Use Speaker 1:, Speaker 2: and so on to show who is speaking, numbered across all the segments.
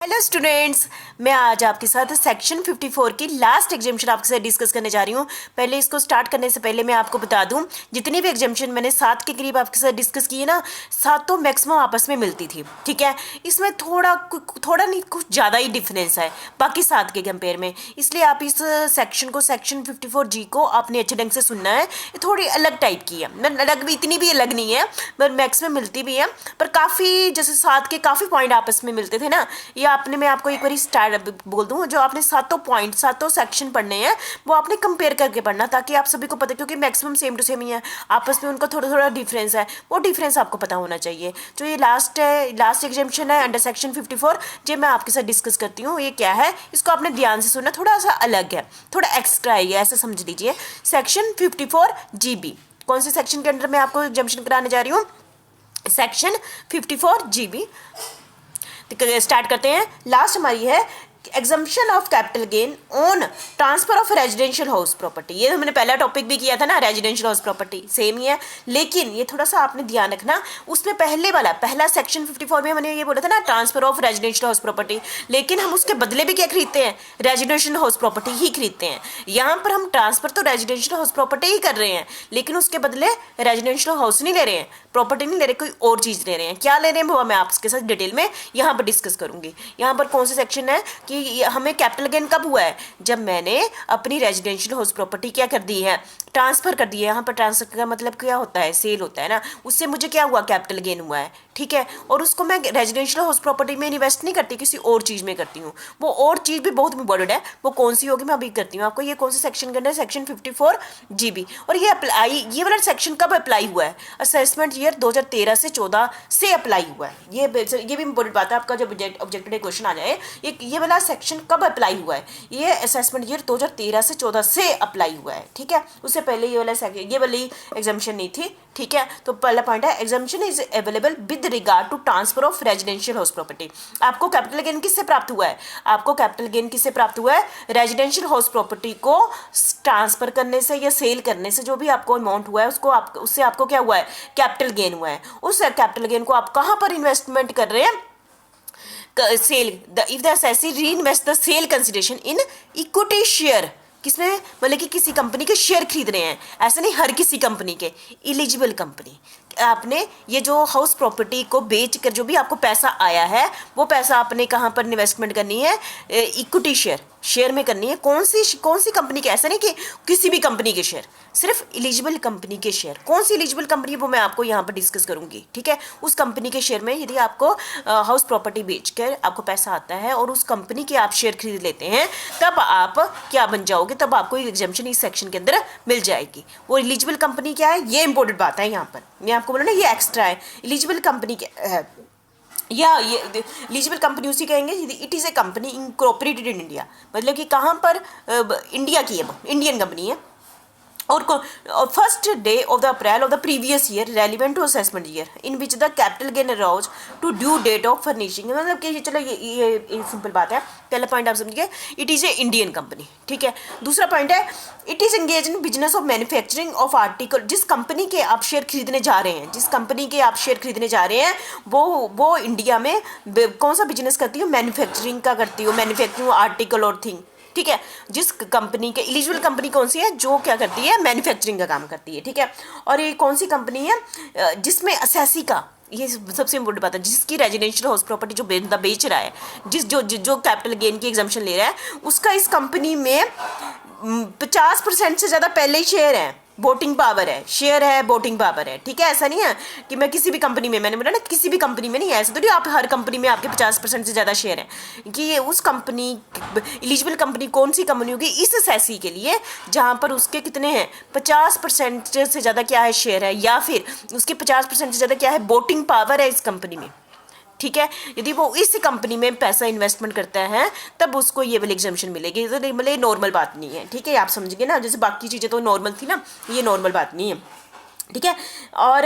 Speaker 1: Hello students, मैं आज आपके साथ सेक्शन 54 की लास्ट एग्जाम्शन आपके साथ डिस्कस करने जा रही हूँ। पहले इसको स्टार्ट करने से पहले मैं आपको बता दूँ, जितनी भी एग्जाम्शन मैंने 7 के करीब आपके साथ डिस्कस की है ना, 7 तो मैक्सिमम आपस में मिलती थी। ठीक है, इसमें थोड़ा नहीं कुछ ज़्यादा ही डिफरेंस है बाकी 7 के कंपेयर में। इसलिए आप इस सेक्शन को, सेक्शन 54G को आपने अच्छे ढंग से सुनना है। ये थोड़ी अलग टाइप की है, मैं अलग भी इतनी भी अलग नहीं है, पर मैक्सिमम मिलती भी है, पर काफ़ी जैसे 7 के काफ़ी पॉइंट आपस में मिलते थे ना। ये आपने, मैं आपको एक बार स्टार्ट बोल दूं, जो आपने सातों पॉइंट, सातों सेक्शन पढ़ने हैं वो आपने कंपेयर करके पढ़ना, ताकि आप सभी को पता, क्योंकि मैक्सिमम सेम टू सेम ही है, आपस में उनका थोड़ा थोड़ा डिफरेंस है, वो डिफरेंस आपको पता होना चाहिए। जो ये लास्ट है, लास्ट एग्जाम्शन है अंडर सेक्शन 54, जो मैं आपके साथ डिस्कस करती हूँ, ये क्या है, इसको आपने ध्यान से सुनना, थोड़ा सा अलग है, थोड़ा एक्स्ट्रा है, ऐसा समझ लीजिए। सेक्शन 54GB, कौन से सेक्शन के अंडर मैं आपको एग्जाम्शन कराने जा रही हूँ? Section 54GB। स्टार्ट करते हैं। लास्ट हमारी है exemption of capital gain on transfer of residential house property. ये हमने पहला टॉपिक भी किया था ना, रेजिडेंशियल हाउस प्रॉपर्टी सेम ही है, लेकिन ये थोड़ा सा आपने ध्यान रखना, उसमें पहला सेक्शन 54 में मैंने ये बोला था ना, transfer of residential house property, लेकिन हम उसके बदले भी क्या खरीदते हैं? रेजिडेंशियल हाउस प्रॉपर्टी ही खरीदते हैं। यहाँ पर हम ट्रांसफर तो रेजिडेंशियल हाउस प्रॉपर्टी ही कर रहे हैं, लेकिन उसके बदले रेजिडेंशियल हाउस नहीं ले रहे हैं, प्रॉपर्टी नहीं ले रहे, कोई और चीज़ ले रहे हैं। क्या ले रहे हैं वो मैं आपके साथ डिटेल में यहाँ पर डिस्कस करूंगी। यहाँ पर कौन सा सेक्शन है कि हमें कैपिटल गेन कब हुआ है? जब मैंने अपनी रेजिडेंशियल हाउस प्रॉपर्टी क्या कर दी है? ट्रांसफर कर दी है। यहाँ पर ट्रांसफर का मतलब क्या होता है? सेल होता है ना, उससे मुझे क्या हुआ? कैपिटल गेन हुआ है। ठीक है, और उसको मैं रेजिडेंशियल हाउस प्रॉपर्टी में इन्वेस्ट नहीं करती, किसी और चीज़ में करती हूँ। वो और चीज़ भी बहुत इंपॉर्टेंट है, वो कौन सी होगी मैं अभी करती हूँ आपको। ये कौन से सेक्शन के अंदर? Section 54GB। और ये वाला सेक्शन कब अप्लाई हुआ है? असेसमेंट ईयर 2013 से 14 से अप्लाई हुआ है। ये भी इंपॉर्टेंट बात है, आपका जब ऑब्जेक्टिव क्वेश्चन आ जाए, ये वाला सेक्शन कब अप्लाई हुआ है? ये असेसमेंट ईयर 2013 से 14 से अप्लाई हुआ है। ठीक है, उससे पहले ये वाली एग्जाम्शन नहीं थी। ठीक है, तो पहला पॉइंट है, exemption is available with regard to transfer of residential house property. आपको कैपिटल गेन किससे प्राप्त हुआ है? आपको कैपिटल गेन किससे प्राप्त हुआ है? रेजिडेंशियल हाउस प्रॉपर्टी को ट्रांसफर करने से या सेल करने से जो भी आपको अमाउंट हुआ है, उससे आपको क्या हुआ है? कैपिटल गेन हुआ है। उस कैपिटल गेन को आप कहाँ पर इन्वेस्टमेंट कर रहे हैं? Sale, if the assessee reinvest the sale consideration in equity share. किसमें? मतलब कि किसी कंपनी के शेयर खरीद रहे हैं, ऐसा नहीं हर किसी कंपनी के, एलिजिबल कंपनी। आपने ये जो हाउस प्रॉपर्टी को बेचकर जो भी आपको पैसा आया है, वो पैसा आपने कहाँ पर इन्वेस्टमेंट करनी है? इक्विटी शेयर में करनी है। कौन सी कंपनी के? ऐसा नहीं कि किसी भी कंपनी के शेयर, सिर्फ एलिजिबल कंपनी के शेयर। कौन सी एलिजिबल कंपनी है वो मैं आपको यहाँ पर डिस्कस करूंगी। ठीक है, उस कंपनी के शेयर में यदि आपको हाउस प्रॉपर्टी बेचकर आपको पैसा आता है और उस कंपनी के आप शेयर खरीद लेते हैं, तब आप क्या बन जाओगे? तब आपको एक एग्जाम्पशन इस सेक्शन के अंदर मिल जाएगी। वो एलिजिबल कंपनी क्या है, ये इंपॉर्टेंट बात है। यहाँ पर मैं आपको बोला ना, ये एक्स्ट्रा है। एलिजिबल कंपनी क्या है, या ये एलिजिबल कंपनी उसी कहेंगे it is a company incorporated in India, मतलब कि कहाँ पर? इंडिया की है, वो इंडियन कंपनी है। और first day of the April of the previous year relevant to assessment year in which the capital gain arose to due date of furnishing. मतलब कि चलो ये सिंपल बात है। पहला पॉइंट आप समझिए, it is A Indian company. ठीक है, दूसरा पॉइंट है, it is engage in business of manufacturing of article. जिस कंपनी के आप शेयर खरीदने जा रहे हैं, जिस कंपनी के आप शेयर खरीदने जा रहे हैं, वो इंडिया में कौन सा बिजनेस करती हो? मैन्युफैक्चरिंग का करती हो, मैन्युफैक्चरिंग आर्टिकल और थिंग। ठीक है, जिस कंपनी के एलिजिबल कंपनी कौन सी है? जो क्या करती है? मैन्युफैक्चरिंग का काम करती है। ठीक है, और ये कौन सी कंपनी है जिसमें असेसी का, ये सबसे इम्पोर्टेंट बात है, जिसकी रेजिडेंशियल हाउस प्रॉपर्टी जो बंदा बेच रहा है, जो कैपिटल गेन की एग्जाम्पशन ले रहा है, उसका इस कंपनी में 50% से ज़्यादा पहले ही शेयर है, वोटिंग पावर है, शेयर है, वोटिंग पावर है। ठीक है, ऐसा नहीं है कि मैं किसी भी कंपनी में, मैंने बोला ना किसी भी कंपनी में नहीं है, ऐसा तो नहीं आप हर कंपनी में आपके 50% से ज़्यादा शेयर है। कि ये उस कंपनी, एलिजिबल कंपनी कौन सी कंपनी होगी इस एसएससी के लिए, जहाँ पर उसके कितने हैं? 50% से ज़्यादा क्या है? शेयर है, या फिर उसके 50% से ज़्यादा क्या है? वोटिंग पावर है इस कंपनी में। ठीक है, यदि वो इस कंपनी में पैसा इन्वेस्टमेंट करता है, तब उसको ये वाली एग्जाम्पशन मिलेगी। तो मतलब नॉर्मल बात नहीं है। ठीक है, आप समझिए ना, जैसे बाकी चीज़ें तो नॉर्मल थी ना, ये नॉर्मल बात नहीं है। ठीक है। और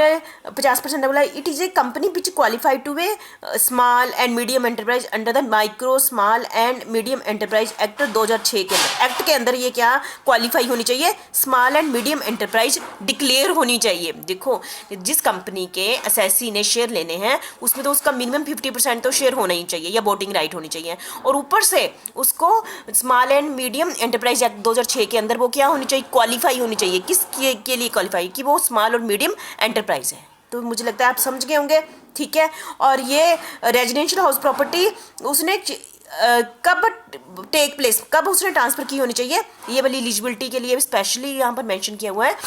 Speaker 1: 50% बोला it is a company which qualified to a small and medium enterprise under the micro small and medium enterprise act 2006 के अंदर। एक्ट के अंदर ये क्या क्वालिफाई होनी चाहिए, small and medium enterprise declare होनी चाहिए। देखो जिस कंपनी के एसएससी ने शेयर लेने हैं उसमें तो उसका मिनिमम 50% तो शेयर होना ही चाहिए या वोटिंग राइट होनी चाहिए, और ऊपर से उसको small and medium enterprise act 2006 के अंदर वो क्या होनी चाहिए, क्वालिफाई होनी चाहिए। किस के लिए क्वालिफाई, कि वो स्मॉल और मीडियम एंटरप्राइज है। तो मुझे लगता है आप समझ गए होंगे, ठीक है। और ये रेजिडेंशियल हाउस प्रॉपर्टी उसने कब टेक प्लेस, कब उसने ट्रांसफर की होनी चाहिए, ये वाली एलिजिबिलिटी के लिए स्पेशली यहाँ पर मेंशन किया हुआ है।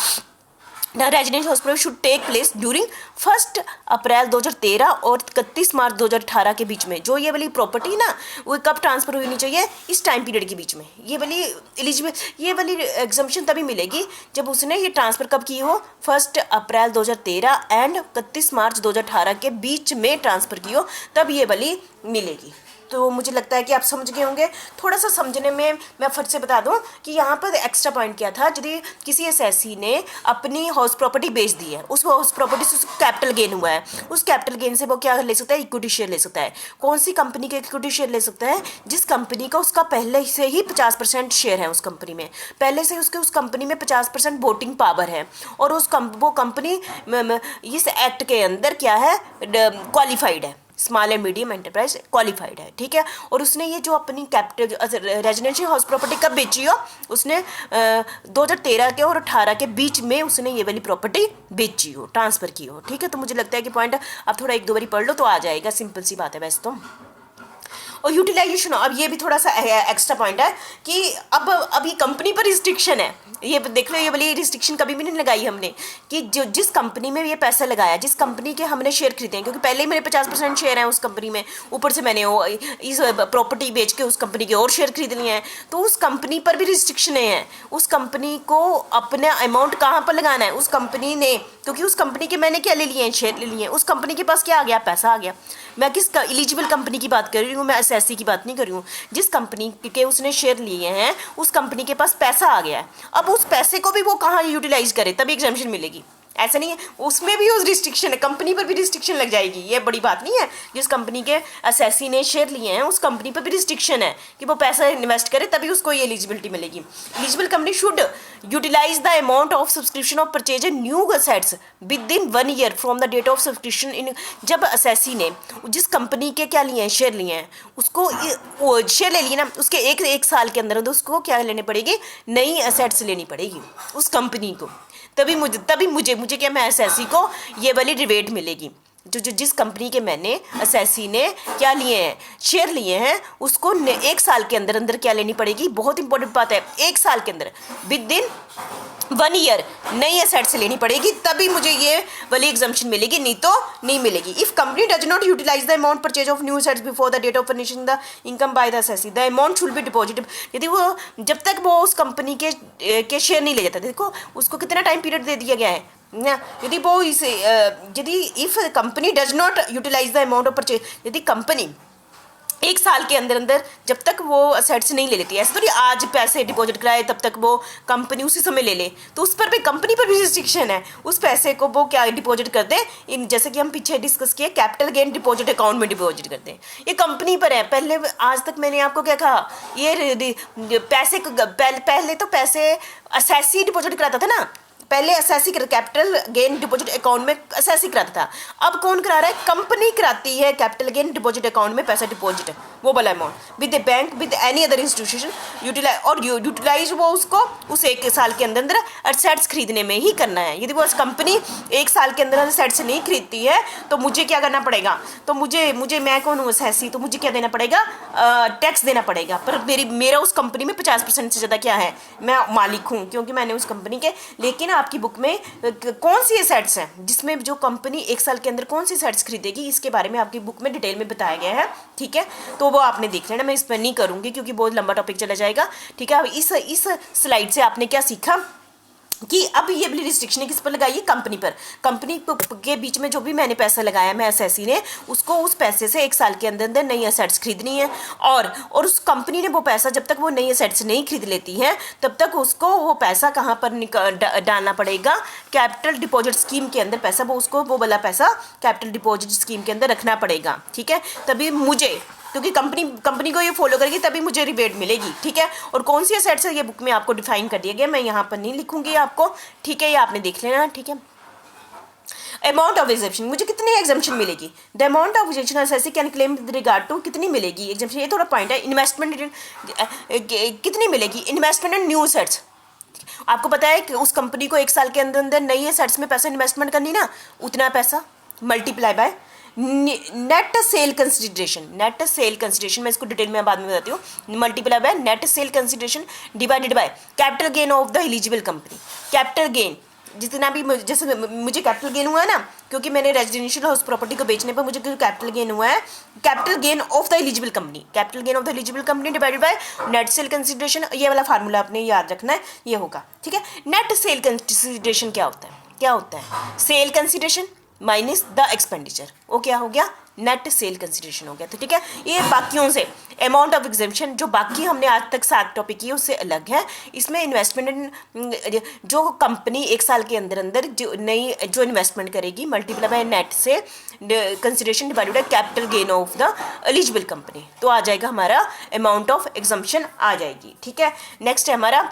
Speaker 1: The residential house property should take place during 1 April 2013 और 31 मार्च 2018 के बीच में। जो ये वाली प्रॉपर्टी ना वो कब ट्रांसफर होनी चाहिए, इस टाइम पीरियड के बीच में। ये वाली एलिजिबल, ये वाली एग्जम्पशन तभी मिलेगी जब उसने ये ट्रांसफ़र कब की हो, 1 अप्रैल 2013 एंड 31 मार्च 2018 के बीच में ट्रांसफ़र की हो, तब ये वाली मिलेगी। तो मुझे लगता है कि आप समझ गए होंगे। थोड़ा सा समझने में मैं फट से बता दूं कि यहाँ पर एक्स्ट्रा पॉइंट क्या था, यदि किसी एसएससी ने अपनी हाउस प्रॉपर्टी बेच दी है, उस हाउस प्रॉपर्टी से उसको कैपिटल गेन हुआ है, उस कैपिटल गेन से वो क्या ले सकता है, इक्विटी शेयर ले सकता है। कौन सी कंपनी के इक्विटी शेयर ले सकता है, जिस कंपनी का उसका पहले से ही 50% शेयर है, उस कंपनी में पहले से उसके उस कंपनी में 50% वोटिंग पावर है, और वो कंपनी इस एक्ट के अंदर क्या है, क्वालिफाइड है, small and medium enterprise qualified है, ठीक है। और उसने ये जो अपनी कैपिटल रेजिडेंशियल हाउस प्रॉपर्टी कब बेची हो, उसने 2013 के और 18 के बीच में उसने ये वाली प्रॉपर्टी बेची हो, ट्रांसफ़र की हो, ठीक है। तो मुझे लगता है कि पॉइंट आप थोड़ा 1-2 बारी पढ़ लो तो आ जाएगा, सिंपल सी बात है वैसे तो। और यूटिलाइजेशन, अब ये भी थोड़ा सा एक्स्ट्रा पॉइंट है कि अब अभी कंपनी पर रिस्ट्रिक्शन है। ये देख लो, ये वाली रिस्ट्रिक्शन कभी भी नहीं लगाई हमने कि जो जिस कंपनी में ये पैसा लगाया, जिस कंपनी के हमने शेयर खरीदे हैं, क्योंकि पहले ही मेरे 50% शेयर हैं उस कंपनी में, ऊपर से मैंने वो इस प्रॉपर्टी बेच के उस कंपनी के और शेयर खरीद लिए हैं, तो उस कंपनी पर भी रिस्ट्रिक्शन है। उस कंपनी को अपना अमाउंट कहाँ पर लगाना है, उस कंपनी ने, क्योंकि उस कंपनी के मैंने क्या ले लिए हैं, शेयर ले लिए हैं, उस कंपनी के पास क्या आ गया, पैसा आ गया। मैं किस एलिजिबल कंपनी की बात कर रही हूँ, मैं एसएससी की बात नहीं कर रही हूँ। जिस कंपनी के उसने शेयर लिए हैं उस कंपनी के पास पैसा आ गया है, अब उस पैसे को भी वो कहाँ यूटिलाइज करे तभी एग्जामिशन मिलेगी। ऐसा नहीं है, उसमें भी उस रिस्ट्रिक्शन है, कंपनी पर भी रिस्ट्रिक्शन लग जाएगी। ये बड़ी बात नहीं है, जिस कंपनी के एसएससी ने शेयर लिए हैं उस कंपनी पर भी रिस्ट्रिक्शन है कि वो पैसा इन्वेस्ट करे तभी उसको ये एलिजिबिलिटी मिलेगी। Eligible company should utilise the amount of subscription of purchase a new assets with in 1 year from the date of subscription in. जब एसएससी ने जिस कंपनी के क्या लिए हैं, शेयर लिए हैं, उसको शेयर ले लिए ना, उसके एक साल के अंदर उसको क्या लेनी पड़ेगी, नई असेट्स लेनी पड़ेगी उस कंपनी को, तभी मुझे क्या, मैं एसएससी को ये वाली रिबेट मिलेगी। जो जिस कंपनी के मैंने एसएससी ने क्या लिए हैं, शेयर लिए हैं, उसको 1 साल के अंदर अंदर क्या लेनी पड़ेगी, बहुत इंपॉर्टेंट बात है, 1 साल के अंदर विद इन 1 ईयर नई एसेट्स लेनी पड़ेगी, तभी मुझे ये वाली एग्जाम्पशन मिलेगी, नहीं तो नहीं मिलेगी। If company does not utilise the amount purchase of new assets before the date of furnishing the income by the assessee the amount should be deposited. यदि वो जब तक वो उस कंपनी के शेयर नहीं ले जाता, देखो उसको कितना टाइम पीरियड दे दिया गया है ना, यदि वो इसे यदि if company does not utilise the amount of purchase, यदि कंपनी 1 साल के अंदर अंदर जब तक वो असेट्स नहीं ले लेती, ऐसे थोड़ी आज पैसे डिपॉजिट कराए तब तक वो कंपनी उसी समय ले ले, तो उस पर भी कंपनी पर भी रिस्ट्रिक्शन है, उस पैसे को वो क्या डिपॉजिट कर दे, इन जैसे कि हम पीछे डिस्कस किए कैपिटल गेन डिपॉजिट अकाउंट में डिपॉजिट करते हैं, ये कंपनी पर है। पहले आज तक मैंने आपको क्या कहा, ये पैसे पहले तो पैसे एसएससी डिपॉजिट कराता था ना, पहले SSC capital gain deposit account में एसएससी कराता था, अब कौन करा रहा है, कंपनी कराती है कैपिटल गेन डिपॉजिट अकाउंट में पैसा डिपॉजिट, वो वाला amount with a bank with any other institution utilise, और यूटिलाइज वो उसको उस 1 साल के अंदर अंदर एसेट्स खरीदने में ही करना है। यदि वो कंपनी 1 साल के अंदर एसेट्स नहीं खरीदती है तो मुझे क्या करना पड़ेगा, तो मुझे मैं कौन हूँ एसएससी, तो मुझे क्या देना पड़ेगा, टैक्स देना पड़ेगा। पर मेरा उस कंपनी में 50% से ज़्यादा क्या है, मैं मालिक हूँ क्योंकि मैंने उस कंपनी के। लेकिन आपकी बुक में कौन सी एसेट्स हैं जिसमें जो कंपनी 1 साल के अंदर कौन सी एसेट्स खरीदेगी, इसके बारे में आपकी बुक में डिटेल में बताया गया है, ठीक है। तो वो आपने देख लेना, मैं इस पर नहीं करूँगी क्योंकि बहुत लंबा टॉपिक चला जाएगा, ठीक है। अब इस स्लाइड से आपने क्या सीखा, कि अब ये वाली रिस्ट्रिक्शन है किस पर लगाई है, कंपनी पर। कंपनी के बीच में जो भी मैंने पैसा लगाया मैं एसएससी ने, उसको उस पैसे से 1 साल के अंदर अंदर नई एसेट्स खरीदनी है। और उस कंपनी ने वो पैसा, जब तक वो नई एसेट्स नहीं खरीद लेती है तब तक उसको वो पैसा कहाँ पर डालना पड़ेगा, कैपिटल डिपॉजिट स्कीम के अंदर पैसा, वो उसको वो वाला पैसा कैपिटल डिपॉजिट स्कीम के अंदर रखना पड़ेगा। ठीक है, तभी मुझे, क्योंकि कंपनी को ये फॉलो करेगी तभी मुझे रिबेट मिलेगी। ठीक है, और कौन सी एसेट्स है ये बुक में आपको डिफाइन कर दिया गया, मैं यहाँ पर नहीं लिखूंगी आपको। ठीक है, ये आपने देख लेना। ठीक है, अमाउंट ऑफ एग्जेम्पशन, मुझे कितनी एग्जेम्पशन मिलेगी, the amount of exemption assessee can claim with regard to, कितनी मिलेगी एग्जेम्पशन, ये थोड़ा पॉइंट है। इन्वेस्टमेंट कितनी मिलेगी, इन्वेस्टमेंट इन न्यू एसेट्स, आपको पता है कि उस कंपनी को 1 साल के अंदर अंदर नई एसेट्स में पैसा इन्वेस्टमेंट करनी ना, उतना पैसा multiply by net sale consideration. Net sale consideration मैं इसको डिटेल में बाद में बताती हूँ। Multiply by net sale consideration divided by capital gain of the eligible company. Capital gain जितना भी, जैसे मुझे कैपिटल गेन हुआ है ना, क्योंकि मैंने रेजिडेंशियल हाउस प्रॉपर्टी को बेचने पर मुझे कैपिटल गेन हुआ है, capital gain of the eligible company, capital gain of the eligible company divided by net sale consideration. ये वाला फार्मूला आपने याद रखना है, ये होगा। ठीक है, नेट सेल कंसिडरेशन क्या होता है, क्या होता है, sale consideration minus the expenditure, वो क्या हो गया, नेट सेल कंसिडरेशन हो गया। तो ठीक है, ये बाकियों से अमाउंट ऑफ एग्जेम्पशन जो बाकी हमने आज तक 7 टॉपिक किए उससे अलग है। इसमें इन्वेस्टमेंट जो कंपनी 1 साल के अंदर अंदर जो इन्वेस्टमेंट करेगी मल्टीप्लाई बाय नेट से consideration divided by capital gain of the eligible company, तो आ जाएगा हमारा अमाउंट ऑफ एग्जम्पशन आ जाएगी। ठीक है, नेक्स्ट है हमारा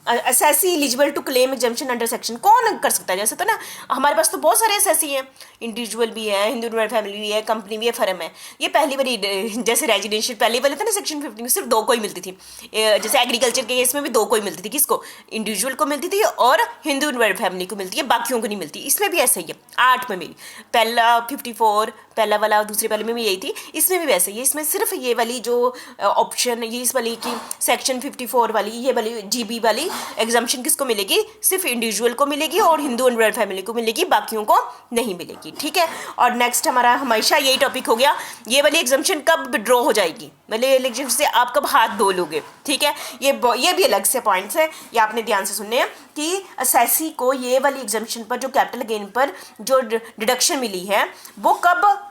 Speaker 1: assessee eligible to claim exemption under section, कौन कर सकता है, जैसे तो ना हमारे पास तो बहुत सारे एसएससी हैं, इंडिविजुअल भी है, हिंदू फैमिली भी है, कंपनी भी है, फर्म है। ये पहली बारी जैसे रेजिडेंशियल पहले वाले थे ना सेक्शन 50 में सिर्फ 2 को ही मिलती थी, जैसे एग्रीकल्चर के केस में भी 2 को ही मिलती थी, किसको, इंडिविजुअल को मिलती थी और हिंदू फैमिली को मिलती है, बाकियों को नहीं मिलती। इसमें भी ऐसा ही है, 8 में मेरी पहला 54 पहला वाला, दूसरे वाले में भी यही थी, इसमें भी वैसे ही। इसमें सिर्फ ये वाली जो ऑप्शन, ये इस वाली की सेक्शन 54 वाली, ये वाली जीबी वाली एग्जाम्पशन किसको मिलेगी, सिर्फ इंडिविजुअल को मिलेगी और हिंदू एंड फैमिली को मिलेगी, बाकियों को नहीं मिलेगी। ठीक है, और नेक्स्ट हमारा हमेशा यही टॉपिक हो गया, ये वाली एग्जाम्पशन कब विड्रॉ हो जाएगी, मतलब एग्जाम्पशन से आप कब हाथ धो लोगे। ठीक है, ये भी अलग से पॉइंट्स है, ये आपने ध्यान से सुनने हैं कि एसएससी को ये वाली एग्जाम्पशन पर जो कैपिटल गेन पर जो डिडक्शन मिली है वो कब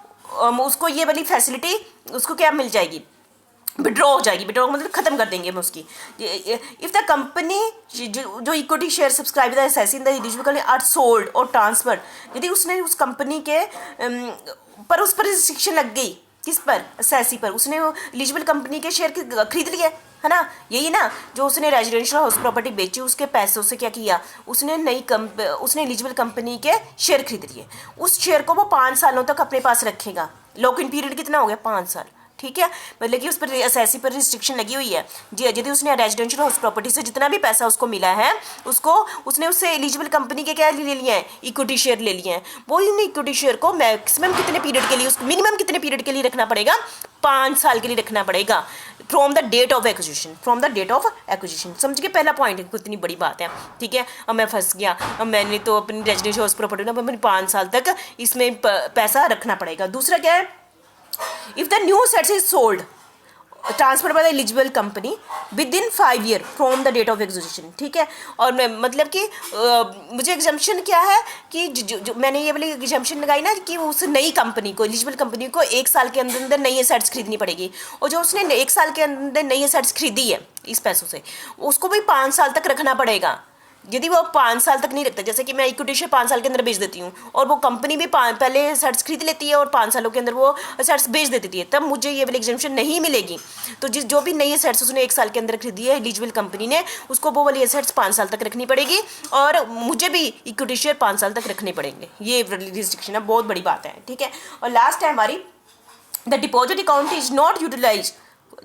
Speaker 1: उसको ये वाली फैसिलिटी उसको क्या मिल जाएगी, विड्रॉ हो जाएगी। विड्रॉ मतलब खत्म कर देंगे हम उसकी। इफ द कंपनी जो equity share subscribe the assessee in the eligible are sold और ट्रांसफर, यदि उसने उस कंपनी के पर उस पर रिस्ट्रिक्शन लग गई, किस पर, एसएससी पर, उसने एलिजिबल कंपनी के शेयर खरीद लिए, है ना, यही ना, जो उसने रेजिडेंशियल हाउस प्रॉपर्टी बेची उसके पैसों से क्या किया, उसने उसने एलिजिबल कंपनी के शेयर खरीद लिए। उस शेयर को वो 5 सालों तक अपने पास रखेगा। लॉक इन पीरियड कितना हो गया, 5 साल। ठीक है, मतलब कि उस पर एसएससी पर रिस्ट्रिक्शन लगी हुई है जी, यदि उसने रेजिडेंशियल हाउस प्रॉपर्टी से जितना भी पैसा उसको मिला है उसने उससे एलिजिबल कंपनी के क्या ले लिए हैं, इक्विटी शेयर ले लिए हैं। वो इन इक्विटी शेयर को मैक्सिमम कितने पीरियड के लिए, उसको मिनिमम कितने पीरियड के लिए रखना पड़ेगा, 5 साल के लिए रखना पड़ेगा, from the date of acquisition, from the date of acquisition. समझ के पहला पॉइंट है, कितनी बड़ी बात है। ठीक है, अब मैं फंस गया, अब मैंने तो अपनी रेजिडेंशियल हाउस प्रॉपर्टी ना 5 साल तक इसमें पैसा रखना पड़ेगा। दूसरा क्या है, if the new assets is sold transfer by the eligible company with in 5 year from the date of acquisition. ठीक है, और मैं मतलब कि मुझे एग्जाम्पशन क्या है कि जो मैंने ये वाली एग्जाम्पशन लगाई ना कि उस नई कंपनी को, एलिजिबल कंपनी को 1 साल के अंदर अंदर नई एसेट्स खरीदनी पड़ेगी, और जो उसने 1 साल के अंदर नई एसेट्स खरीदी है इस पैसों से, उसको भी 5 साल तक रखना पड़ेगा। यदि वो 5 साल तक नहीं रखता, जैसे कि मैं इक्विटी शेयर 5 साल के अंदर बेच देती हूँ और वो कंपनी भी पहले एसेट्स खरीद लेती है और 5 सालों के अंदर वो एसेट्स बेच देती है, तब मुझे ये वाली एग्जेम्पशन नहीं मिलेगी। तो जो भी नई एसेट्स उसने 1 साल के अंदर खरीदी है एलिजिबल कंपनी ने, उसको वो वाली एसेट्स 5 साल तक रखनी पड़ेगी और मुझे भी इक्विटी शेयर 5 साल तक रखने पड़ेंगे। ये रिस्ट्रिक्शन है, बहुत बड़ी बात है। ठीक है, और लास्ट है हमारी, the deposit account is not utilise,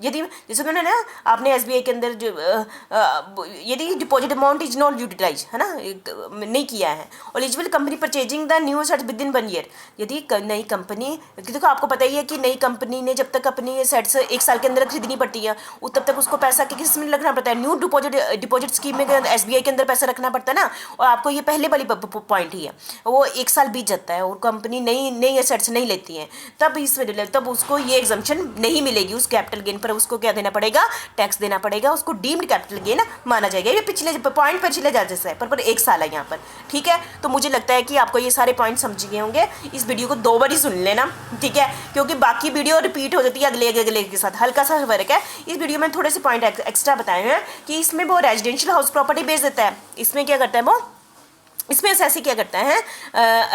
Speaker 1: यदि जैसे मैंने ना आपने एसबीआई के अंदर जो यदि deposit amount is not utilise, है ना, नहीं किया है, और eligible company purchasing the new assets with in 1 year, यदि नई कंपनी, देखो आपको पता ही है कि नई कंपनी ने जब तक अपनी एसेट्स 1 साल के अंदर खरीदनी पड़ती है तब तक उसको पैसा किस में रखना पड़ता है, न्यू डिपॉजिट स्कीम में एसबीआई के अंदर पैसा रखना पड़ता है ना। और आपको ये पहले वाली पॉइंट ही है, वो 1 साल बीत जाता है और कंपनी नई एसेट्स नहीं लेती है, तब उसको ये एग्जम्पशन नहीं मिलेगी उस कैपिटल गेन पर उसको क्या देना पड़ेगा, टैक्स देना पड़ेगा, उसको डीम्ड कैपिटल गेन माना जाएगा। ये पिछले पॉइंट पिछले जैसे है, पर 1 साल है यहाँ पर, ठीक है। तो मुझे लगता है कि आपको ये सारे पॉइंट समझ गए होंगे। इस वीडियो को 2 बार ही सुन लेना, ठीक है, क्योंकि बाकी वीडियो रिपीट हो जाती है अगले अगले के साथ, हल्का सा फर्क है। इस वीडियो में थोड़े से पॉइंट एक्स्ट्रा बताए हैं कि इसमें वो रेजिडेंशियल हाउस प्रॉपर्टी बेच देता है, इसमें क्या करता है वो, इसमें एसएससी क्या करता है,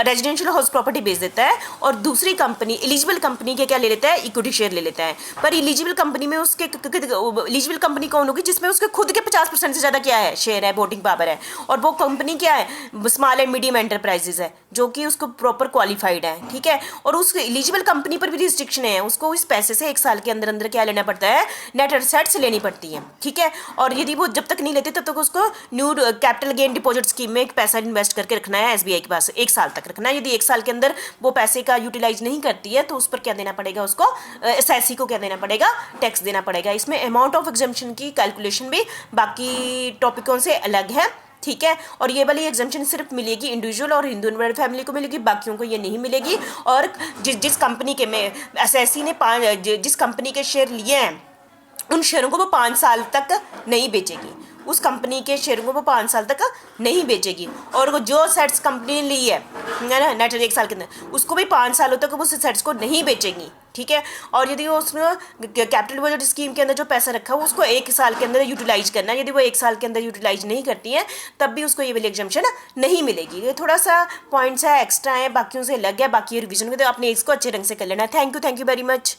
Speaker 1: रेजिडेंशियल हाउस प्रॉपर्टी बेच देता है, और दूसरी कंपनी एलिजिबल कंपनी के क्या ले लेता है, इक्विटी शेयर ले लेता है। पर एलिजिबल कंपनी में उसके एलिजिबल कंपनी कौन होगी, जिसमें उसके खुद के 50% से ज़्यादा क्या है, शेयर है, वोटिंग पावर है, और वो कंपनी क्या है, स्मॉल एंड मीडियम एंटरप्राइजेज है, जो कि उसको प्रॉपर क्वालिफाइड है, ठीक है। और उस एलिजिबल कंपनी पर भी रिस्ट्रिक्शन है, उसको इस पैसे से 1 साल के अंदर अंदर क्या लेना पड़ता है, नेट एसेट्स लेनी पड़ती है, ठीक है। और यदि वो जब तक नहीं लेते तब तक उसको new capital gain deposit scheme में एक पैसा इन्वेस्ट करके रखना है एसबीआई के पास, 1 साल तक रखना है। यदि 1 साल के अंदर वो पैसे का यूटिलाइज नहीं करती है तो उस पर क्या देना पड़ेगा, उसको एसएससी को क्या देना पड़ेगा, टैक्स देना पड़ेगा। इसमें अमाउंट ऑफ एग्जम्पशन की कैलकुलेशन भी बाकी टॉपिकों से अलग है, ठीक है। और ये वाली एग्जामेशन सिर्फ मिलेगी इंडिविजुअल और हिंदू इन्वर्टेड फैमिली को मिलेगी, बाकियों को ये नहीं मिलेगी। और जिस कंपनी के में एसएससी ने जिस कंपनी के शेयर लिए हैं उन शेयरों को वो 5 साल तक नहीं बेचेगी, उस कंपनी के शेयरों को वो 5 साल तक नहीं बेचेगी। और वो जो सेट्स कंपनी ने ली है ना नेट 1 साल के अंदर, उसको भी 5 सालों तक वो सेट्स को नहीं बेचेगी, ठीक है। और यदि वो उसमें कैपिटल डिपॉजिट स्कीम के अंदर जो पैसा रखा है उसको 1 साल के अंदर यूटिलाइज करना है, यदि वो 1 साल के अंदर यूटिलाइज नहीं करती है तब भी उसको ये वाली एग्जामेशन नहीं मिलेगी। ये थोड़ा सा पॉइंट्स है, एक्स्ट्रा है, बाकियों से अलग है। बाकी रिविजन में तो आपने इसको अच्छे ढंग से कर लेना है। Thank you very much.